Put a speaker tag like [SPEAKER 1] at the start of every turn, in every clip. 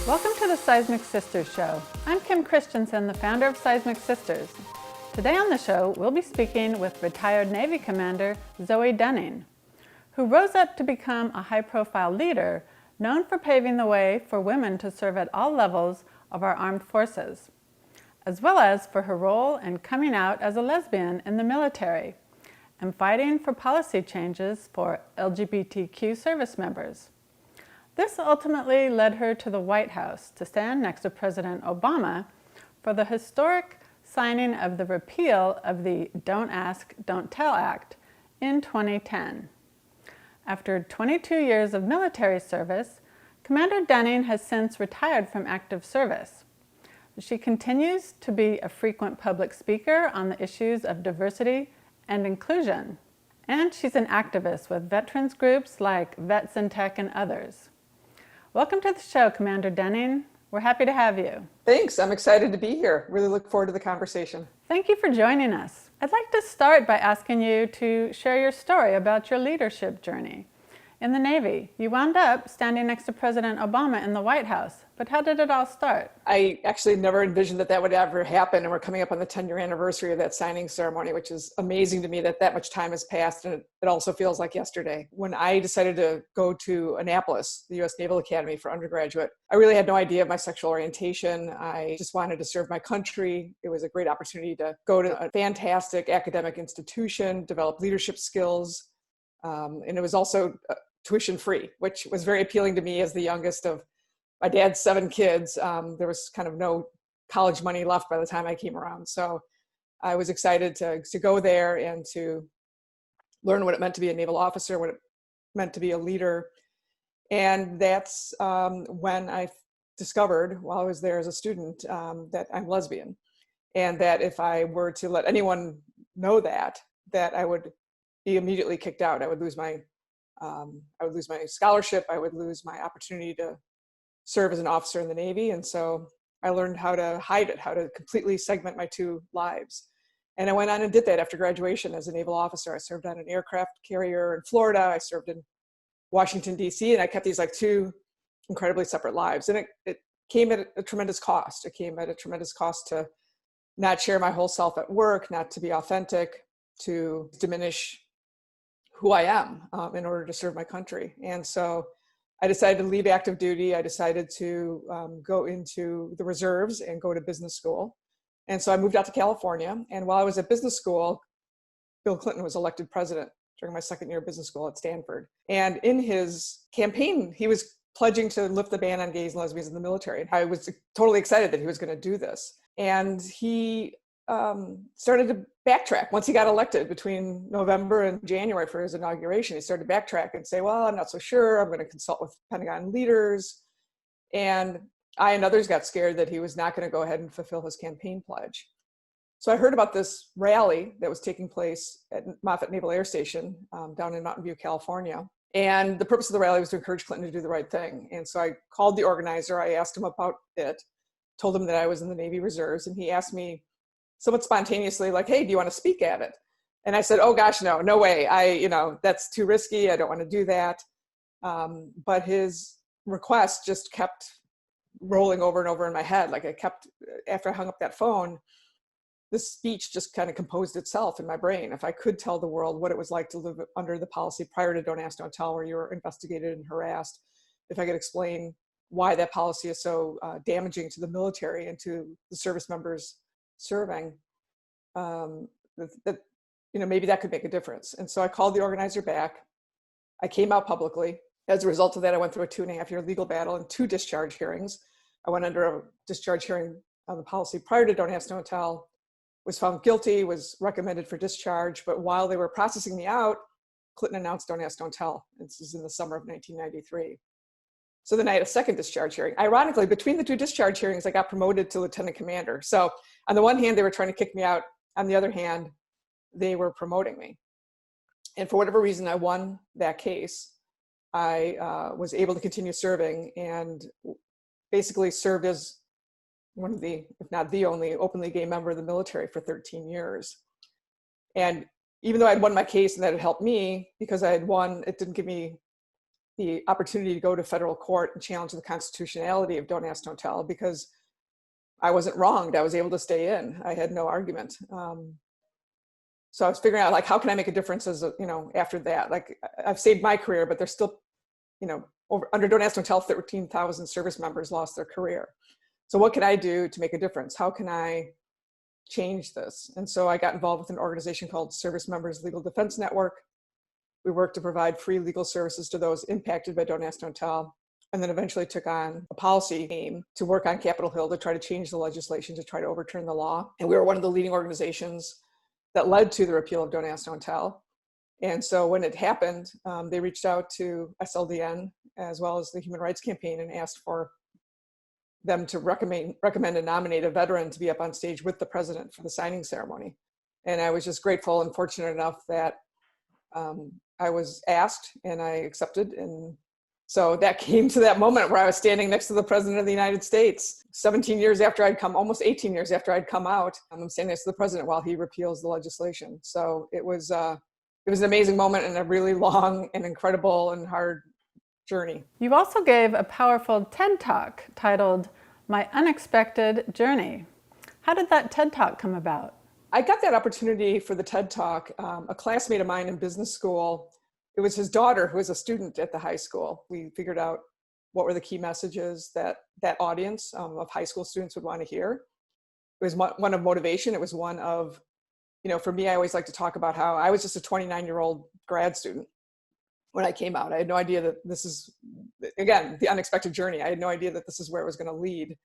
[SPEAKER 1] Welcome to the Seismic Sisters show. I'm Kim Christensen, the founder of Seismic Sisters. Today on the show, we'll be speaking with retired Navy Commander Zoe Dunning, who rose up to become a high-profile leader known for paving the way for women to serve at all levels of our armed forces, as well as for her role in coming out as a lesbian in the military and fighting for policy changes for LGBTQ service members. This ultimately led her to the White House to stand next to President Obama for the historic signing of the repeal of the Don't Ask, Don't Tell Act in 2010. After 22 years of military service, Commander Dunning has since retired from active service. She continues to be a frequent public speaker on the issues of diversity and inclusion, and she's an activist with veterans groups like Vets in Tech and others. Welcome to the show, Commander Dunning. We're happy to have you.
[SPEAKER 2] Thanks. I'm excited to be here. Really look forward to the conversation.
[SPEAKER 1] Thank you for joining us. I'd like to start by asking you to share your story about your leadership journey. In the Navy, you wound up standing next to President Obama in the White House, but how did it all start?
[SPEAKER 2] I actually never envisioned that would ever happen, and we're coming up on the 10-year anniversary of that signing ceremony, which is amazing to me that much time has passed, and it also feels like yesterday. When I decided to go to Annapolis, the U.S. Naval Academy for undergraduate, I really had no idea of my sexual orientation. I just wanted to serve my country. It was a great opportunity to go to a fantastic academic institution, develop leadership skills, and it was also tuition free, which was very appealing to me as the youngest of my dad's 7 kids. There was kind of no college money left by the time I came around. So I was excited to go there and to learn what it meant to be a naval officer, what it meant to be a leader. And that's when I discovered while I was there as a student that I'm lesbian, and that if I were to let anyone know that I would be immediately kicked out. I would lose my scholarship. I would lose my opportunity to serve as an officer in the Navy. And so I learned how to hide it, how to completely segment my 2 lives. And I went on and did that after graduation as a naval officer. I served on an aircraft carrier in Florida. I served in Washington, D.C., and I kept these 2 incredibly separate lives. And it came at a tremendous cost. It came at a tremendous cost to not share my whole self at work, not to be authentic, to diminish who I am in order to serve my country. And so I decided to leave active duty. I decided to go into the reserves and go to business school. And so I moved out to California. And while I was at business school, Bill Clinton was elected president during my 2nd year of business school at Stanford. And in his campaign, he was pledging to lift the ban on gays and lesbians in the military. And I was totally excited that he was going to do this. And he started to backtrack once he got elected. Between November and January for his inauguration, he started to backtrack and say, well, I'm not so sure. I'm going to consult with Pentagon leaders. And I and others got scared that he was not going to go ahead and fulfill his campaign pledge. So I heard about this rally that was taking place at Moffett Naval Air Station down in Mountain View, California. And the purpose of the rally was to encourage Clinton to do the right thing. And so I called the organizer. I asked him about it, told him that I was in the Navy Reserves, and he asked me somewhat spontaneously, like, hey, do you want to speak at it? And I said, oh gosh, no way. That's too risky. I don't want to do that. But his request just kept rolling over and over in my head. After I hung up that phone, this speech just kind of composed itself in my brain. If I could tell the world what it was like to live under the policy prior to Don't Ask, Don't Tell, where you were investigated and harassed, if I could explain why that policy is so damaging to the military and to the service members serving, maybe that could make a difference. And so I called the organizer back. I came out publicly. As a result of that, I went through a 2.5-year legal battle and 2 discharge hearings. I went under a discharge hearing on the policy prior to Don't Ask, Don't Tell, was found guilty, was recommended for discharge. But while they were processing me out, Clinton announced Don't Ask, Don't Tell. This is in the summer of 1993. So then I had a 2nd discharge hearing. Ironically, between the 2 discharge hearings, I got promoted to lieutenant commander. So on the one hand, they were trying to kick me out. On the other hand, they were promoting me. And for whatever reason, I won that case. I was able to continue serving and basically served as one of the, if not the only, openly gay member of the military for 13 years. And even though I'd won my case and that had helped me, because I had won, it didn't give me the opportunity to go to federal court and challenge the constitutionality of Don't Ask, Don't Tell, because I wasn't wronged. I was able to stay in. I had no argument. So I was figuring out, like, how can I make a difference as a, after that? Like, I've saved my career, but there's still, under Don't Ask, Don't Tell, 13,000 service members lost their career. So what can I do to make a difference? How can I change this? And so I got involved with an organization called Service Members Legal Defense Network. We worked to provide free legal services to those impacted by Don't Ask, Don't Tell, and then eventually took on a policy aim to work on Capitol Hill to try to change the legislation, to try to overturn the law. And we were one of the leading organizations that led to the repeal of Don't Ask, Don't Tell. And so when it happened, they reached out to SLDN as well as the Human Rights Campaign and asked for them to recommend and nominate a veteran to be up on stage with the president for the signing ceremony. And I was just grateful and fortunate enough that I was asked and I accepted. And so that came to that moment where I was standing next to the president of the United States, 17 years after I'd come, almost 18 years after I'd come out. I'm standing next to the president while he repeals the legislation. So it was an amazing moment and a really long and incredible and hard journey.
[SPEAKER 1] You also gave a powerful TED Talk titled My Unexpected Journey. How did that TED Talk come about?
[SPEAKER 2] I got that opportunity for the TED Talk. A classmate of mine in business school, it was his daughter who was a student at the high school. We figured out what were the key messages that audience of high school students would want to hear. It was one of motivation. It was one of, for me, I always like to talk about how I was just a 29-year-old grad student when I came out. I had no idea that this is, again, the unexpected journey. I had no idea that this is where it was going to lead.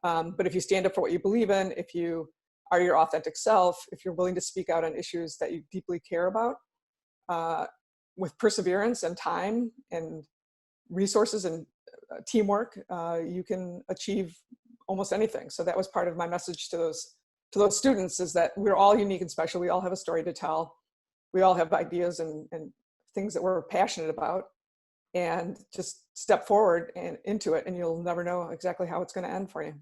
[SPEAKER 2] But if you stand up for what you believe in, if you are your authentic self, if you're willing to speak out on issues that you deeply care about, with perseverance and time and resources and teamwork, you can achieve almost anything. So that was part of my message to those students, is that we're all unique and special. We all have a story to tell. We all have ideas and things that we're passionate about, and just step forward and into it, and you'll never know exactly how it's going to end for you.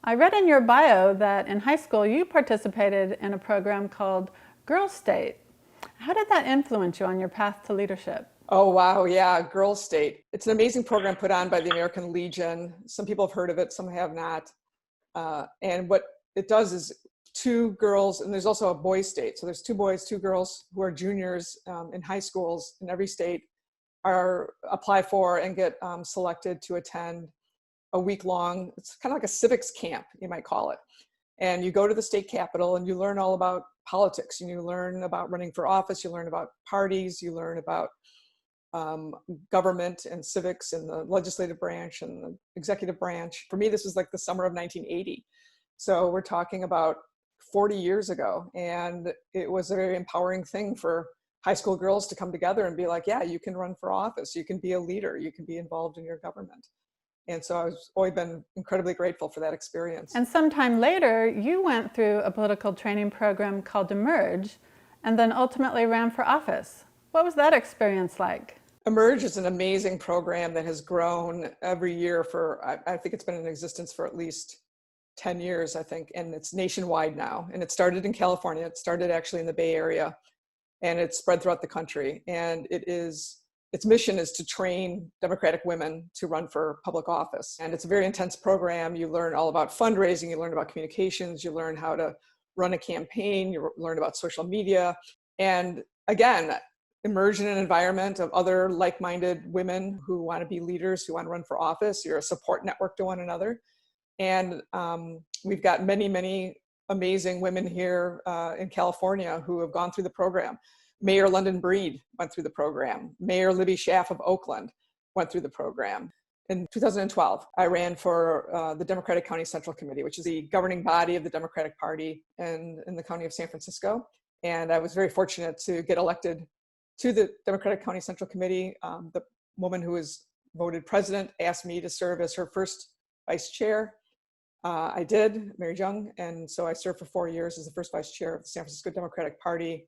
[SPEAKER 1] I read in your bio that in high school you participated in a program called Girl State. How did that influence you on your path to leadership?
[SPEAKER 2] Oh, wow. Yeah. Girl State. It's an amazing program put on by the American Legion. Some people have heard of it, some have not. And what it does is two girls, and there's also a boy state. So there's 2 boys, 2 girls who are juniors in high schools in every state apply for and get selected to attend a week-long, it's kind of like a civics camp, you might call it. And you go to the state capitol and you learn all about politics, and you learn about running for office, you learn about parties, you learn about government and civics and the legislative branch and the executive branch. For me, this was like the summer of 1980. So we're talking about 40 years ago. And it was a very empowering thing for high school girls to come together and be like, yeah, you can run for office, you can be a leader, you can be involved in your government. And so I've always been incredibly grateful for that experience.
[SPEAKER 1] And sometime later, you went through a political training program called Emerge, and then ultimately ran for office. What was that experience like?
[SPEAKER 2] Emerge is an amazing program that has grown every year I think it's been in existence for at least 10 years, I think, and it's nationwide now. And it started in California. It started actually in the Bay Area, and it's spread throughout the country. And its mission is to train Democratic women to run for public office. And it's a very intense program. You learn all about fundraising, you learn about communications, you learn how to run a campaign, you learn about social media. And again, immerse in an environment of other like-minded women who want to be leaders, who want to run for office. You're a support network to one another. And we've got many, many amazing women here in California who have gone through the program. Mayor London Breed went through the program. Mayor Libby Schaaf of Oakland went through the program. In 2012, I ran for the Democratic County Central Committee, which is the governing body of the Democratic Party in the county of San Francisco. And I was very fortunate to get elected to the Democratic County Central Committee. The woman who was voted president asked me to serve as her first vice chair. I did, Mary Jung, and so I served for 4 years as the first vice chair of the San Francisco Democratic Party.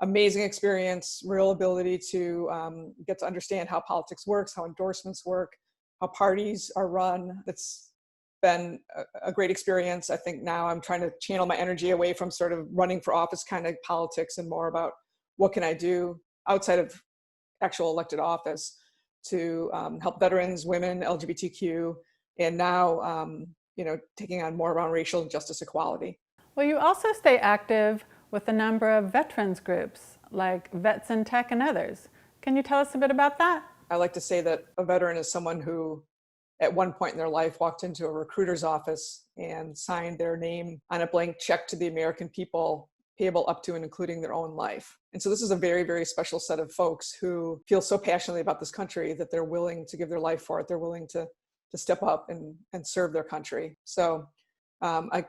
[SPEAKER 2] Amazing experience, real ability to get to understand how politics works, how endorsements work, how parties are run. It's been a great experience. I think now I'm trying to channel my energy away from sort of running for office kind of politics and more about what can I do outside of actual elected office to help veterans, women, LGBTQ, and now, taking on more around racial justice equality.
[SPEAKER 1] Well, you also stay active with a number of veterans groups like Vets in Tech and others. Can you tell us a bit about that?
[SPEAKER 2] I like to say that a veteran is someone who at one point in their life walked into a recruiter's office and signed their name on a blank check to the American people, payable up to and including their own life. And so this is a very, very special set of folks who feel so passionately about this country that they're willing to give their life for it. They're willing to step up and serve their country. So I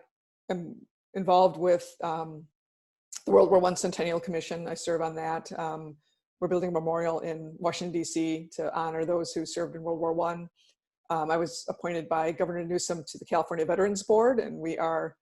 [SPEAKER 2] am involved with the World War I Centennial Commission. I serve on that. We're building a memorial in Washington, D.C. to honor those who served in World War I. I was appointed by Governor Newsom to the California Veterans Board, and we are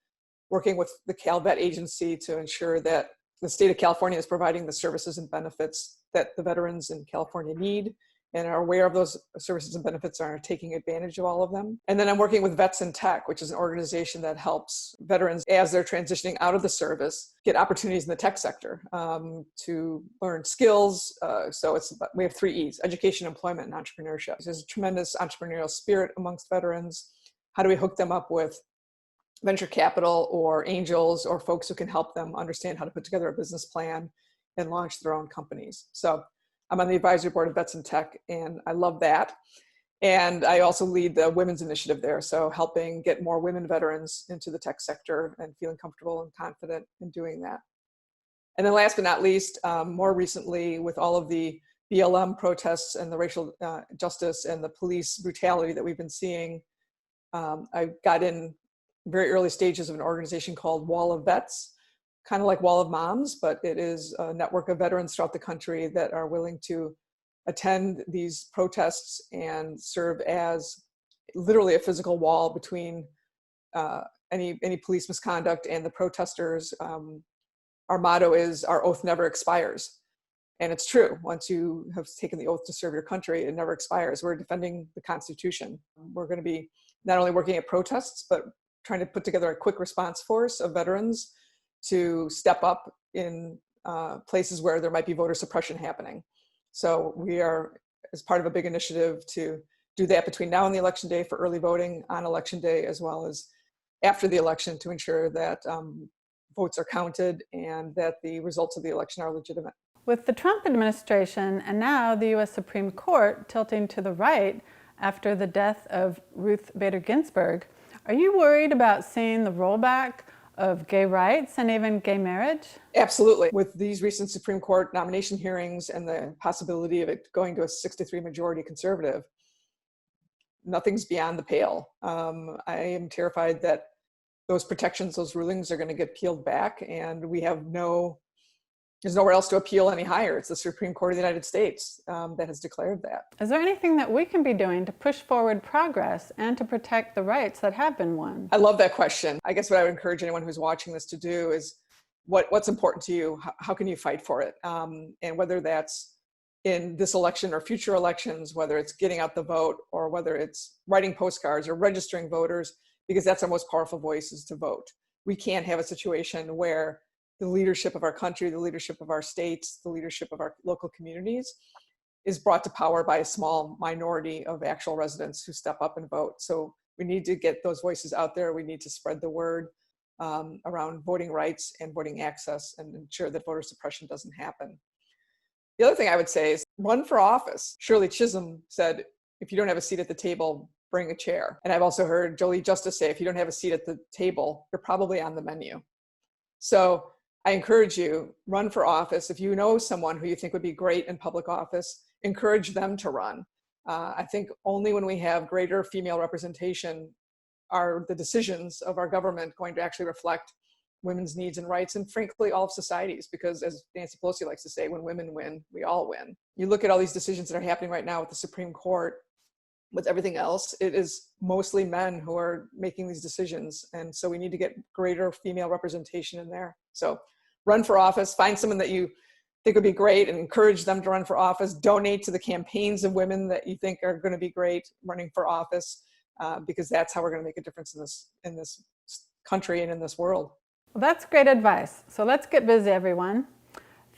[SPEAKER 2] working with the CalVet agency to ensure that the state of California is providing the services and benefits that the veterans in California need and are aware of those services and benefits and are taking advantage of all of them. And then I'm working with Vets in Tech, which is an organization that helps veterans as they're transitioning out of the service get opportunities in the tech sector to learn skills. We have 3 E's: education, employment, and entrepreneurship. There's a tremendous entrepreneurial spirit amongst veterans. How do we hook them up with venture capital or angels or folks who can help them understand how to put together a business plan and launch their own companies? So I'm on the advisory board of Vets in Tech, and I love that. And I also lead the women's initiative there, so helping get more women veterans into the tech sector and feeling comfortable and confident in doing that. And then last but not least, more recently with all of the BLM protests and the racial justice and the police brutality that we've been seeing, I got in very early stages of an organization called Wall of Vets, kind of like Wall of Moms, but it is a network of veterans throughout the country that are willing to attend these protests and serve as literally a physical wall between any police misconduct and the protesters. Our motto is, our oath never expires. And it's true. Once you have taken the oath to serve your country, it never expires. We're defending the Constitution. We're going to be not only working at protests, but trying to put together a quick response force of veterans to step up in places where there might be voter suppression happening. So we are, as part of a big initiative, to do that between now and the election day for early voting, on election day, as well as after the election, to ensure that votes are counted and that the results of the election are legitimate.
[SPEAKER 1] With the Trump administration and now the U.S. Supreme Court tilting to the right after the death of Ruth Bader Ginsburg, are you worried about seeing the rollback of gay rights and even gay marriage?
[SPEAKER 2] Absolutely. With these recent Supreme Court nomination hearings and the possibility of it going to a 6-3 majority conservative, nothing's beyond the pale. I am terrified that those protections, those rulings are going to get peeled back, and we have there's nowhere else to appeal any higher. It's the Supreme Court of the United States that has declared that.
[SPEAKER 1] Is there anything that we can be doing to push forward progress and to protect the rights that have been won?
[SPEAKER 2] I love that question. I guess what I would encourage anyone who's watching this to do is, what's important to you? How can you fight for it? And whether that's in this election or future elections, whether it's getting out the vote or whether it's writing postcards or registering voters, because that's our most powerful voice, is to vote. We can't have a situation where the leadership of our country, the leadership of our states, the leadership of our local communities is brought to power by a small minority of actual residents who step up and vote. So we need to get those voices out there. We need to spread the word around voting rights and voting access and ensure that voter suppression doesn't happen. The other thing I would say is run for office. Shirley Chisholm said, if you don't have a seat at the table, bring a chair. And I've also heard Jolie Justice say, if you don't have a seat at the table, you're probably on the menu. So I encourage you, run for office. If you know someone who you think would be great in public office, encourage them to run. I think only when we have greater female representation are the decisions of our government going to actually reflect women's needs and rights, and frankly, all of societies, because as Nancy Pelosi likes to say, when women win, we all win. You look at all these decisions that are happening right now with the Supreme Court, with everything else, it is mostly men who are making these decisions. And so we need to get greater female representation in there. So run for office, find someone that you think would be great and encourage them to run for office. Donate to the campaigns of women that you think are going to be great running for office, because that's how we're going to make a difference in this country and in this world.
[SPEAKER 1] Well, that's great advice. So let's get busy, everyone.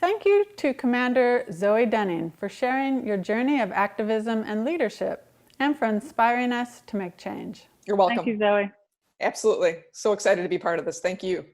[SPEAKER 1] thank you to Commander Zoe Dunning for sharing your journey of activism and leadership and for inspiring us to make change.
[SPEAKER 2] You're welcome.
[SPEAKER 1] Thank you, Zoe.
[SPEAKER 2] Absolutely. So excited to be part of this. Thank you.